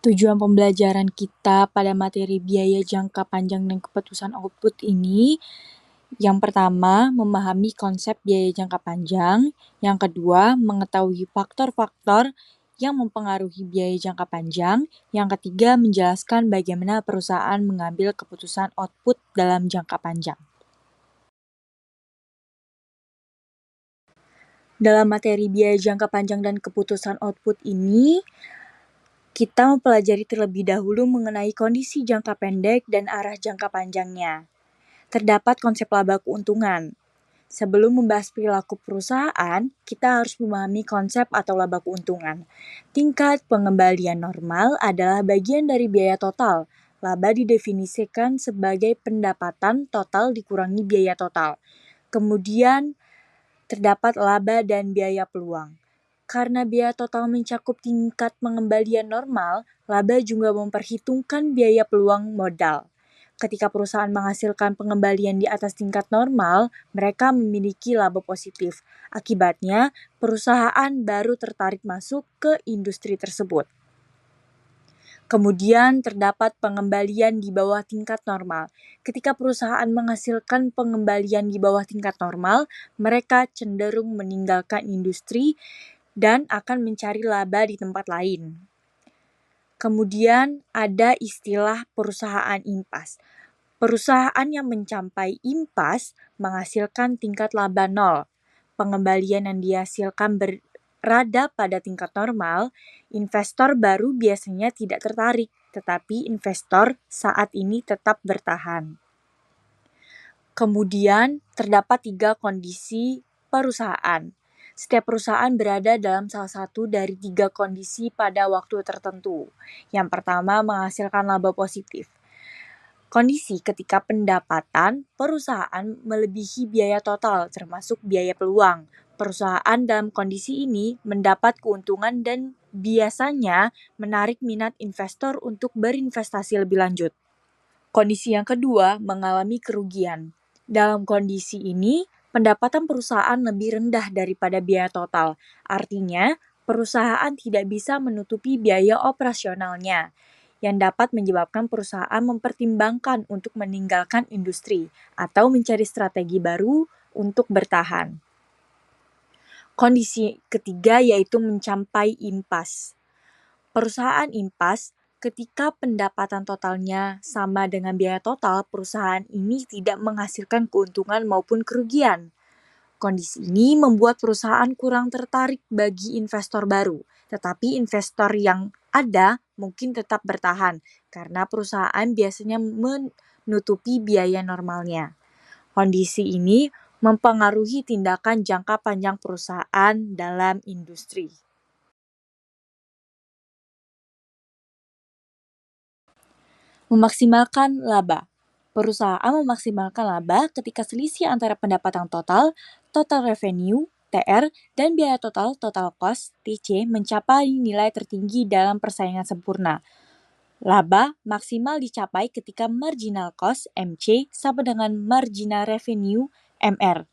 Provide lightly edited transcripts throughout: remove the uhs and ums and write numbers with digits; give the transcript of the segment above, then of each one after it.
Tujuan pembelajaran kita pada materi biaya jangka panjang dan keputusan output ini, yang pertama, memahami konsep biaya jangka panjang. Yang kedua, mengetahui faktor-faktor yang mempengaruhi biaya jangka panjang. Yang ketiga, menjelaskan bagaimana perusahaan mengambil keputusan output dalam jangka panjang. Dalam materi biaya jangka panjang dan keputusan output ini, kita mempelajari terlebih dahulu mengenai kondisi jangka pendek dan arah jangka panjangnya. Terdapat konsep laba keuntungan. Sebelum membahas perilaku perusahaan, kita harus memahami konsep atau laba keuntungan. Tingkat pengembalian normal adalah bagian dari biaya total. Laba didefinisikan sebagai pendapatan total dikurangi biaya total. Kemudian, terdapat laba dan biaya peluang. Karena biaya total mencakup tingkat pengembalian normal, laba juga memperhitungkan biaya peluang modal. Ketika perusahaan menghasilkan pengembalian di atas tingkat normal, mereka memiliki laba positif. Akibatnya, perusahaan baru tertarik masuk ke industri tersebut. Kemudian terdapat pengembalian di bawah tingkat normal. Ketika perusahaan menghasilkan pengembalian di bawah tingkat normal, mereka cenderung meninggalkan industri dan akan mencari laba di tempat lain. Kemudian ada istilah perusahaan impas. Perusahaan yang mencapai impas menghasilkan tingkat laba nol. Pengembalian yang dihasilkan berada pada tingkat normal, investor baru biasanya tidak tertarik, tetapi investor saat ini tetap bertahan. Kemudian terdapat 3 kondisi perusahaan. Setiap perusahaan berada dalam salah satu dari 3 kondisi pada waktu tertentu. Yang pertama, menghasilkan laba positif. Kondisi ketika pendapatan perusahaan melebihi biaya total, termasuk biaya peluang. Perusahaan dalam kondisi ini mendapat keuntungan dan biasanya menarik minat investor untuk berinvestasi lebih lanjut. Kondisi yang kedua, mengalami kerugian. Dalam kondisi ini, pendapatan perusahaan lebih rendah daripada biaya total. Artinya, perusahaan tidak bisa menutupi biaya operasionalnya, yang dapat menyebabkan perusahaan mempertimbangkan untuk meninggalkan industri atau mencari strategi baru untuk bertahan. Kondisi ketiga yaitu mencapai impas. Perusahaan impas ketika pendapatan totalnya sama dengan biaya total, perusahaan ini tidak menghasilkan keuntungan maupun kerugian. Kondisi ini membuat perusahaan kurang tertarik bagi investor baru, tetapi investor yang ada mungkin tetap bertahan karena perusahaan biasanya menutupi biaya normalnya. Kondisi ini mempengaruhi tindakan jangka panjang perusahaan dalam industri. Memaksimalkan laba. Perusahaan memaksimalkan laba ketika selisih antara pendapatan total, total revenue, TR, dan biaya total, total cost, TC, mencapai nilai tertinggi dalam persaingan sempurna. Laba maksimal dicapai ketika marginal cost, MC, sama dengan marginal revenue, MR.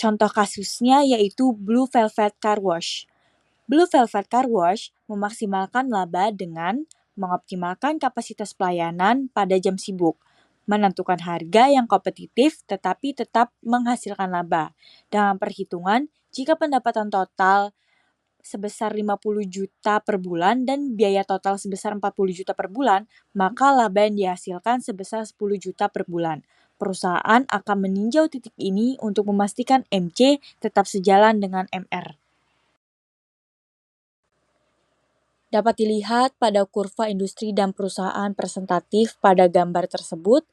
Contoh kasusnya yaitu Blue Velvet Car Wash. Blue Velvet Car Wash memaksimalkan laba dengan mengoptimalkan kapasitas pelayanan pada jam sibuk, menentukan harga yang kompetitif tetapi tetap menghasilkan laba. Dengan perhitungan, jika pendapatan total sebesar 50 juta per bulan dan biaya total sebesar 40 juta per bulan, maka laba yang dihasilkan sebesar 10 juta per bulan. Perusahaan akan meninjau titik ini untuk memastikan MC tetap sejalan dengan MR. Dapat dilihat pada kurva industri dan perusahaan presentatif pada gambar tersebut.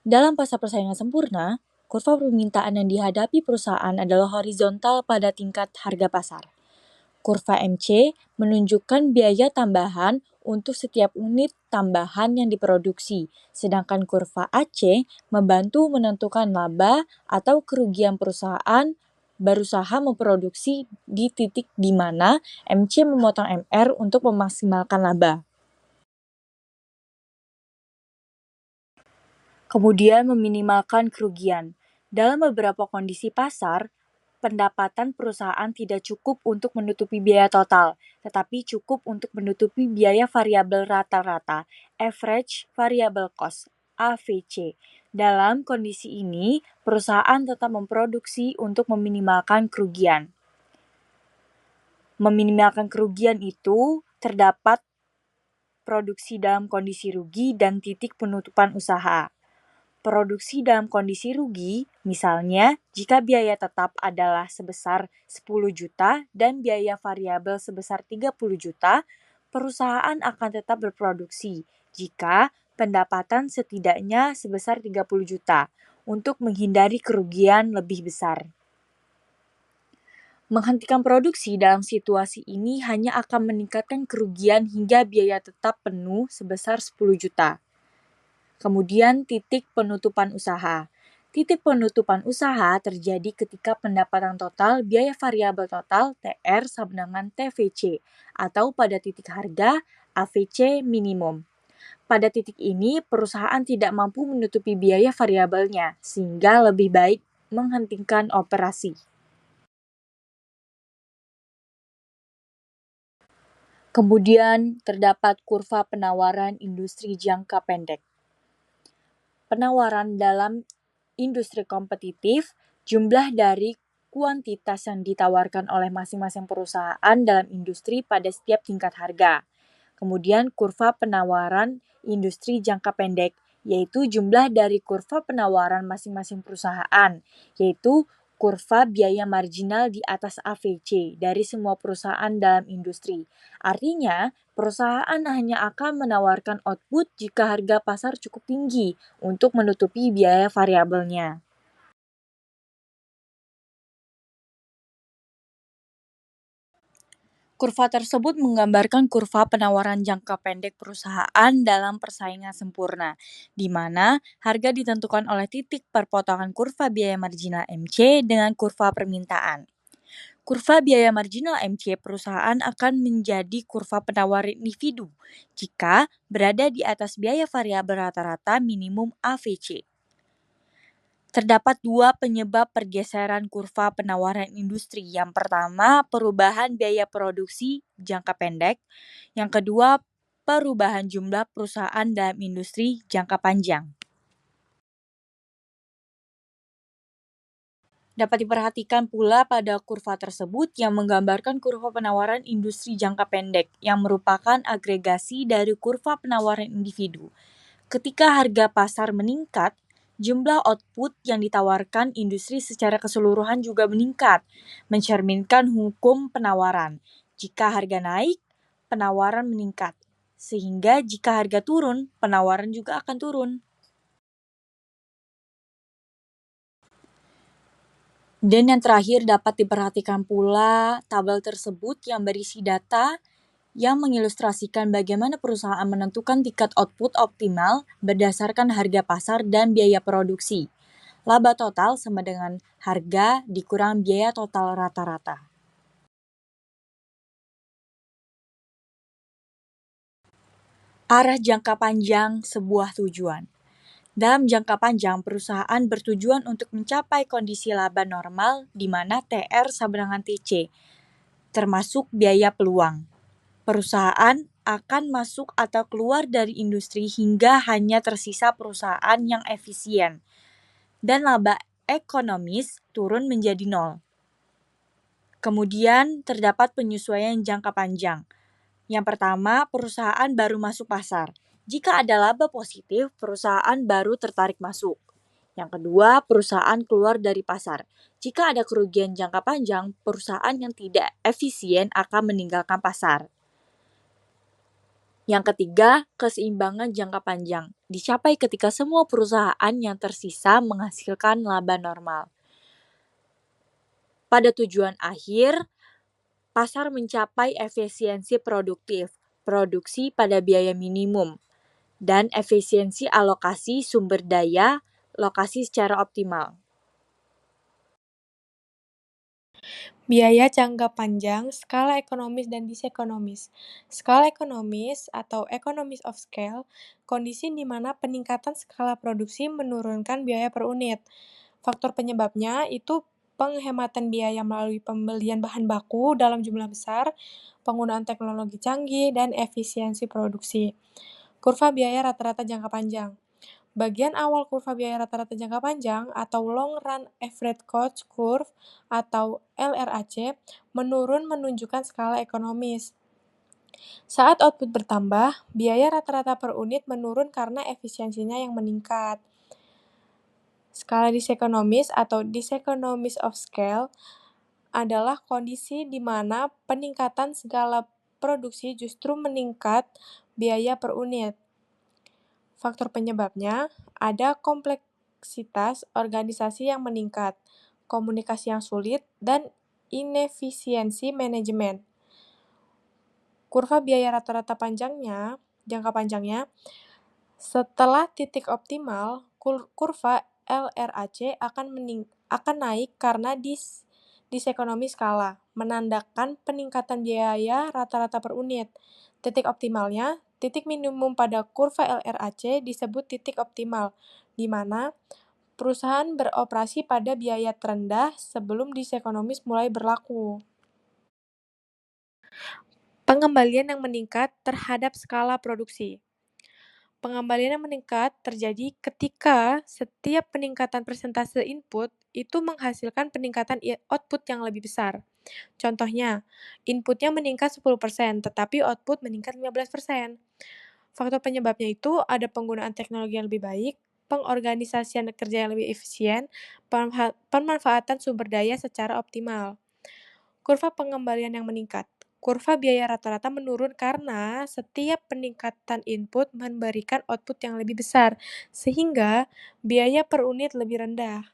Dalam pasar persaingan sempurna, kurva permintaan yang dihadapi perusahaan adalah horizontal pada tingkat harga pasar. Kurva MC menunjukkan biaya tambahan untuk setiap unit tambahan yang diproduksi, sedangkan kurva AC membantu menentukan laba atau kerugian perusahaan berusaha memproduksi di titik di mana MC memotong MR untuk memaksimalkan laba. Kemudian meminimalkan kerugian. Dalam beberapa kondisi pasar, pendapatan perusahaan tidak cukup untuk menutupi biaya total, tetapi cukup untuk menutupi biaya variabel rata-rata, average variable cost, AVC. Dalam kondisi ini, perusahaan tetap memproduksi untuk meminimalkan kerugian. Meminimalkan kerugian itu terdapat produksi dalam kondisi rugi dan titik penutupan usaha. Produksi dalam kondisi rugi, misalnya jika biaya tetap adalah sebesar 10 juta dan biaya variabel sebesar 30 juta, perusahaan akan tetap berproduksi jika pendapatan setidaknya sebesar 30 juta untuk menghindari kerugian lebih besar. Menghentikan produksi dalam situasi ini hanya akan meningkatkan kerugian hingga biaya tetap penuh sebesar 10 juta. Kemudian titik penutupan usaha. Titik penutupan usaha terjadi ketika pendapatan total biaya variabel total TR sama dengan TVC atau pada titik harga AVC minimum. Pada titik ini perusahaan tidak mampu menutupi biaya variabelnya sehingga lebih baik menghentikan operasi. Kemudian terdapat kurva penawaran industri jangka pendek. Penawaran dalam industri kompetitif, jumlah dari kuantitas yang ditawarkan oleh masing-masing perusahaan dalam industri pada setiap tingkat harga. Kemudian kurva penawaran industri jangka pendek, yaitu jumlah dari kurva penawaran masing-masing perusahaan, yaitu kurva biaya marginal di atas AVC dari semua perusahaan dalam industri. Artinya, perusahaan hanya akan menawarkan output jika harga pasar cukup tinggi untuk menutupi biaya variabelnya. Kurva tersebut menggambarkan kurva penawaran jangka pendek perusahaan dalam persaingan sempurna, di mana harga ditentukan oleh titik perpotongan kurva biaya marginal MC dengan kurva permintaan. Kurva biaya marginal MC perusahaan akan menjadi kurva penawaran individu jika berada di atas biaya variabel rata-rata minimum AVC. Terdapat dua penyebab pergeseran kurva penawaran industri. Yang pertama, perubahan biaya produksi jangka pendek. Yang kedua, perubahan jumlah perusahaan dalam industri jangka panjang. Dapat diperhatikan pula pada kurva tersebut yang menggambarkan kurva penawaran industri jangka pendek yang merupakan agregasi dari kurva penawaran individu. Ketika harga pasar meningkat, jumlah output yang ditawarkan industri secara keseluruhan juga meningkat, mencerminkan hukum penawaran. Jika harga naik, penawaran meningkat. Sehingga jika harga turun, penawaran juga akan turun. Dan yang terakhir dapat diperhatikan pula tabel tersebut yang berisi data yang mengilustrasikan bagaimana perusahaan menentukan tingkat output optimal berdasarkan harga pasar dan biaya produksi. Laba total sama dengan harga dikurang biaya total rata-rata. Arah jangka panjang sebuah tujuan. Dalam jangka panjang, perusahaan bertujuan untuk mencapai kondisi laba normal di mana TR sama dengan TC, termasuk biaya peluang. Perusahaan akan masuk atau keluar dari industri hingga hanya tersisa perusahaan yang efisien, dan laba ekonomis turun menjadi nol. Kemudian terdapat penyesuaian jangka panjang. Yang pertama, perusahaan baru masuk pasar. Jika ada laba positif, perusahaan baru tertarik masuk. Yang kedua, perusahaan keluar dari pasar. Jika ada kerugian jangka panjang, perusahaan yang tidak efisien akan meninggalkan pasar. Yang ketiga, keseimbangan jangka panjang dicapai ketika semua perusahaan yang tersisa menghasilkan laba normal. Pada tujuan akhir, pasar mencapai efisiensi produktif, produksi pada biaya minimum, dan efisiensi alokasi sumber daya lokasi secara optimal. Biaya jangka panjang, skala ekonomis dan disekonomis. Skala ekonomis atau economies of scale, kondisi di mana peningkatan skala produksi menurunkan biaya per unit. Faktor penyebabnya itu penghematan biaya melalui pembelian bahan baku dalam jumlah besar, penggunaan teknologi canggih, dan efisiensi produksi. Kurva biaya rata-rata jangka panjang. Bagian awal kurva biaya rata-rata jangka panjang atau Long Run Average Cost Curve atau LRAC menurun menunjukkan skala ekonomis. Saat output bertambah, biaya rata-rata per unit menurun karena efisiensinya yang meningkat. Skala disekonomis atau diseconomies of scale adalah kondisi di mana peningkatan skala produksi justru meningkat biaya per unit. Faktor penyebabnya ada kompleksitas organisasi yang meningkat, komunikasi yang sulit, dan inefisiensi manajemen. Kurva biaya rata-rata jangka panjangnya, setelah titik optimal, kurva LRAC akan naik karena disekonomi skala, menandakan peningkatan biaya rata-rata per unit. Titik optimalnya, titik minimum pada kurva LRAC disebut titik optimal, di mana perusahaan beroperasi pada biaya terendah sebelum disekonomis mulai berlaku. Pengembalian yang meningkat terhadap skala produksi. Pengembalian yang meningkat terjadi ketika setiap peningkatan persentase input itu menghasilkan peningkatan output yang lebih besar. Contohnya, inputnya meningkat 10%, tetapi output meningkat 15%. Faktor penyebabnya itu ada penggunaan teknologi yang lebih baik, pengorganisasian kerja yang lebih efisien, pemanfaatan sumber daya secara optimal. Kurva pengembalian yang meningkat. Kurva biaya rata-rata menurun karena setiap peningkatan input memberikan output yang lebih besar, sehingga biaya per unit lebih rendah.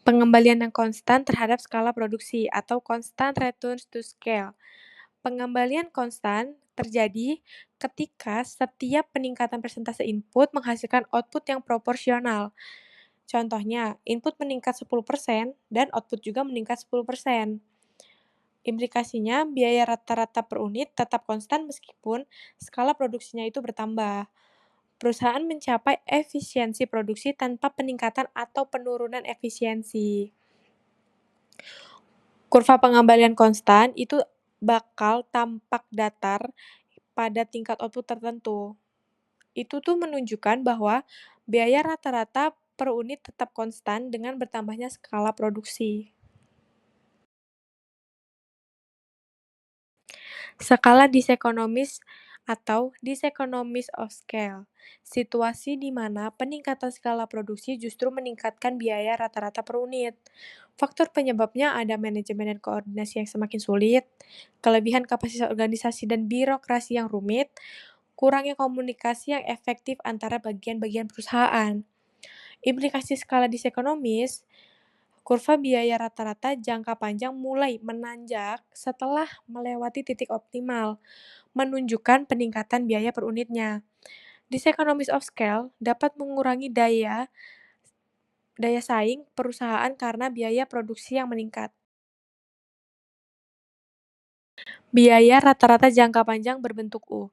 Pengembalian yang konstan terhadap skala produksi atau constant returns to scale. Pengembalian konstan terjadi ketika setiap peningkatan persentase input menghasilkan output yang proporsional. Contohnya, input meningkat 10% dan output juga meningkat 10%. Implikasinya, biaya rata-rata per unit tetap konstan meskipun skala produksinya itu bertambah. Perusahaan mencapai efisiensi produksi tanpa peningkatan atau penurunan efisiensi. Kurva pengembalian konstan itu bakal tampak datar pada tingkat output tertentu. Itu tuh menunjukkan bahwa biaya rata-rata per unit tetap konstan dengan bertambahnya skala produksi. Skala disekonomis atau diseconomies of scale. Situasi di mana peningkatan skala produksi justru meningkatkan biaya rata-rata per unit. Faktor penyebabnya ada manajemen dan koordinasi yang semakin sulit, kelebihan kapasitas organisasi dan birokrasi yang rumit, kurangnya komunikasi yang efektif antara bagian-bagian perusahaan. Implikasi skala disekonomis, kurva biaya rata-rata jangka panjang mulai menanjak setelah melewati titik optimal, menunjukkan peningkatan biaya per unitnya. Diseconomies of scale dapat mengurangi daya saing perusahaan karena biaya produksi yang meningkat. Biaya rata-rata jangka panjang berbentuk U.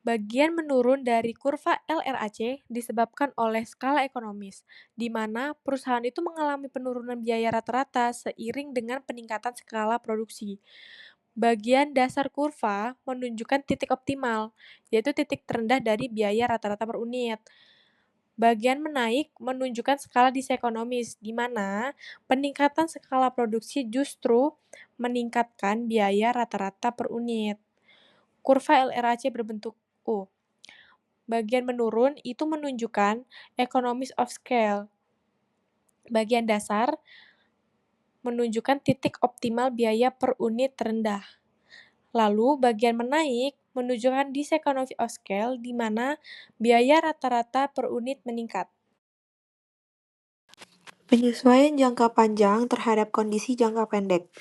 Bagian menurun dari kurva LRAC disebabkan oleh skala ekonomis, di mana perusahaan itu mengalami penurunan biaya rata-rata seiring dengan peningkatan skala produksi. Bagian dasar kurva menunjukkan titik optimal, yaitu titik terendah dari biaya rata-rata per unit. Bagian menaik menunjukkan skala disekonomis, di mana peningkatan skala produksi justru meningkatkan biaya rata-rata per unit. Kurva LRAC berbentuk U. Bagian menurun itu menunjukkan economies of scale. Bagian dasar menunjukkan titik optimal biaya per unit terendah. Lalu bagian menaik menunjukkan diseconomies of scale di mana biaya rata-rata per unit meningkat. Penyesuaian jangka panjang terhadap kondisi jangka pendek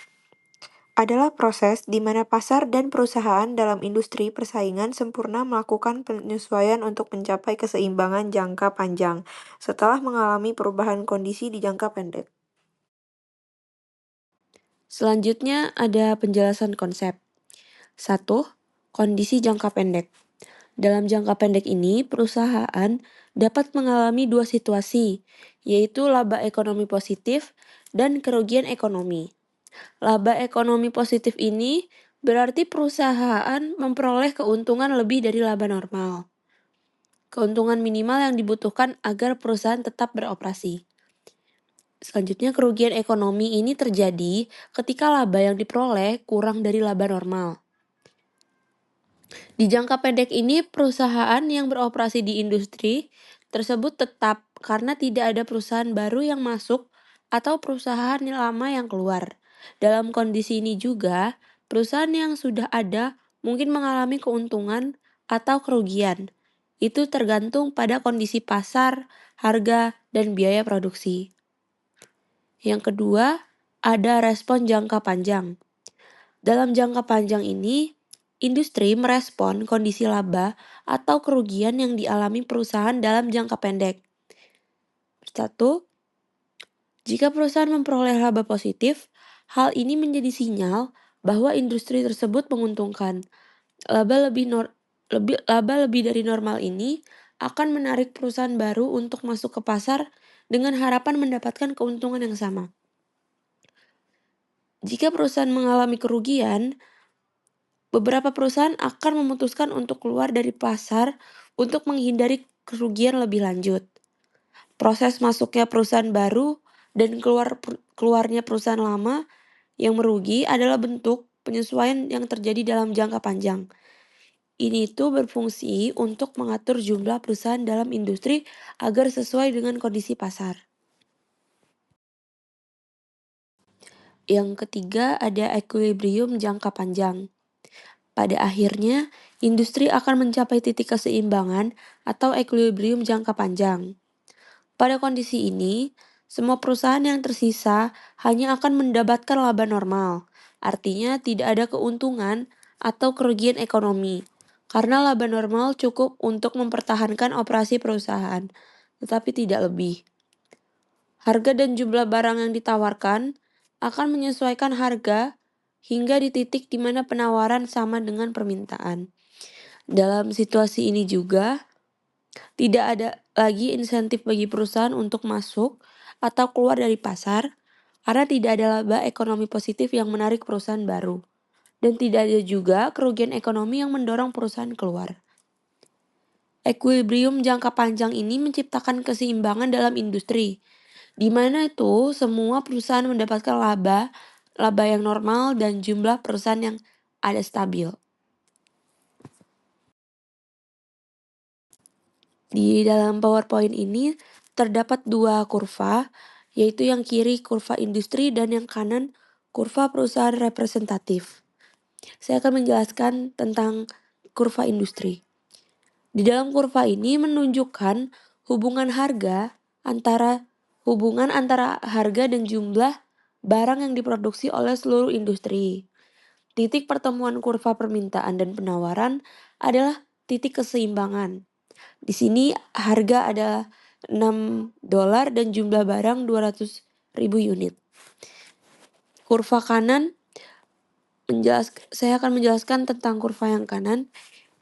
adalah proses di mana pasar dan perusahaan dalam industri persaingan sempurna melakukan penyesuaian untuk mencapai keseimbangan jangka panjang setelah mengalami perubahan kondisi di jangka pendek. Selanjutnya ada penjelasan konsep. 1. Kondisi jangka pendek. Dalam jangka pendek ini, perusahaan dapat mengalami dua situasi, yaitu laba ekonomi positif dan kerugian ekonomi. Laba ekonomi positif ini berarti perusahaan memperoleh keuntungan lebih dari laba normal. Keuntungan minimal yang dibutuhkan agar perusahaan tetap beroperasi. Selanjutnya, kerugian ekonomi ini terjadi ketika laba yang diperoleh kurang dari laba normal. Di jangka pendek ini, perusahaan yang beroperasi di industri tersebut tetap karena tidak ada perusahaan baru yang masuk atau perusahaan lama yang keluar. Dalam kondisi ini juga, perusahaan yang sudah ada mungkin mengalami keuntungan atau kerugian. Itu tergantung pada kondisi pasar, harga, dan biaya produksi. Yang kedua, ada respon jangka panjang. Dalam jangka panjang ini, industri merespon kondisi laba atau kerugian yang dialami perusahaan dalam jangka pendek. Satu, jika perusahaan memperoleh laba positif, hal ini menjadi sinyal bahwa industri tersebut menguntungkan. Laba lebih dari normal ini akan menarik perusahaan baru untuk masuk ke pasar dengan harapan mendapatkan keuntungan yang sama. Jika perusahaan mengalami kerugian, beberapa perusahaan akan memutuskan untuk keluar dari pasar untuk menghindari kerugian lebih lanjut. Proses masuknya perusahaan baru dan keluarnya perusahaan lama yang merugi adalah bentuk penyesuaian yang terjadi dalam jangka panjang. Ini itu berfungsi untuk mengatur jumlah perusahaan dalam industri agar sesuai dengan kondisi pasar. Yang ketiga ada equilibrium jangka panjang. Pada akhirnya, industri akan mencapai titik keseimbangan atau equilibrium jangka panjang. Pada kondisi ini, semua perusahaan yang tersisa hanya akan mendapatkan laba normal. Artinya tidak ada keuntungan atau kerugian ekonomi. Karena laba normal cukup untuk mempertahankan operasi perusahaan, tetapi tidak lebih. Harga dan jumlah barang yang ditawarkan akan menyesuaikan harga hingga di titik di mana penawaran sama dengan permintaan. Dalam situasi ini juga, tidak ada lagi insentif bagi perusahaan untuk masuk atau keluar dari pasar karena tidak ada laba ekonomi positif yang menarik perusahaan baru. Dan tidak ada juga kerugian ekonomi yang mendorong perusahaan keluar. Equilibrium jangka panjang ini menciptakan keseimbangan dalam industri, di mana itu semua perusahaan mendapatkan laba yang normal dan jumlah perusahaan yang ada stabil. Di dalam PowerPoint ini terdapat dua kurva, yaitu yang kiri kurva industri dan yang kanan kurva perusahaan representatif. Saya akan menjelaskan tentang kurva industri. Di dalam kurva ini menunjukkan hubungan antara harga dan jumlah barang yang diproduksi oleh seluruh industri. Titik pertemuan kurva permintaan dan penawaran adalah titik keseimbangan. Di sini harga ada $6 dan jumlah barang 200.000 unit. Kurva kanan saya akan menjelaskan tentang kurva yang kanan.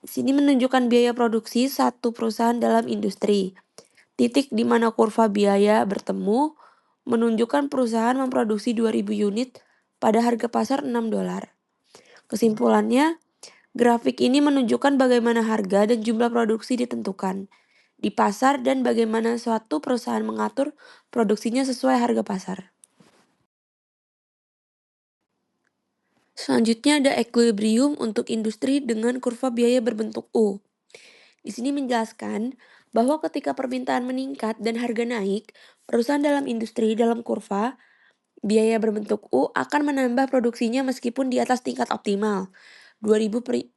Di sini menunjukkan biaya produksi satu perusahaan dalam industri. Titik di mana kurva biaya bertemu menunjukkan perusahaan memproduksi 2.000 unit pada harga pasar $6. Kesimpulannya, grafik ini menunjukkan bagaimana harga dan jumlah produksi ditentukan di pasar dan bagaimana suatu perusahaan mengatur produksinya sesuai harga pasar. Selanjutnya ada equilibrium untuk industri dengan kurva biaya berbentuk U. Di sini menjelaskan bahwa ketika permintaan meningkat dan harga naik, perusahaan dalam industri dalam kurva biaya berbentuk U akan menambah produksinya meskipun di atas tingkat optimal, 2.000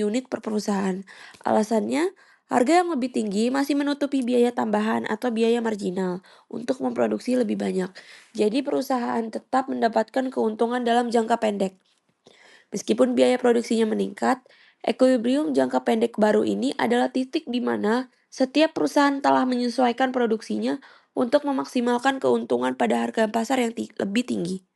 unit per perusahaan. Alasannya, harga yang lebih tinggi masih menutupi biaya tambahan atau biaya marginal untuk memproduksi lebih banyak. Jadi perusahaan tetap mendapatkan keuntungan dalam jangka pendek. Meskipun biaya produksinya meningkat, equilibrium jangka pendek baru ini adalah titik di mana setiap perusahaan telah menyesuaikan produksinya untuk memaksimalkan keuntungan pada harga pasar yang lebih tinggi.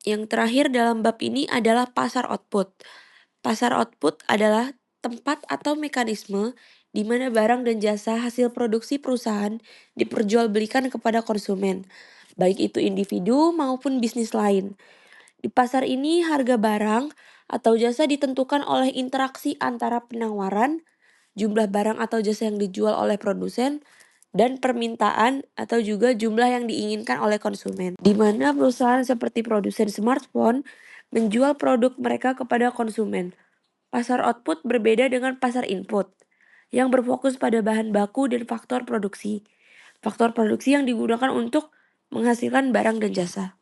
Yang terakhir dalam bab ini adalah pasar output. Pasar output adalah tempat atau mekanisme di mana barang dan jasa hasil produksi perusahaan diperjualbelikan kepada konsumen, baik itu individu maupun bisnis lain. Di pasar ini, harga barang atau jasa ditentukan oleh interaksi antara penawaran, jumlah barang atau jasa yang dijual oleh produsen, dan permintaan atau juga jumlah yang diinginkan oleh konsumen. Di mana perusahaan seperti produsen smartphone menjual produk mereka kepada konsumen. Pasar output berbeda dengan pasar input, yang berfokus pada bahan baku dan faktor produksi. Faktor produksi yang digunakan untuk menghasilkan barang dan jasa.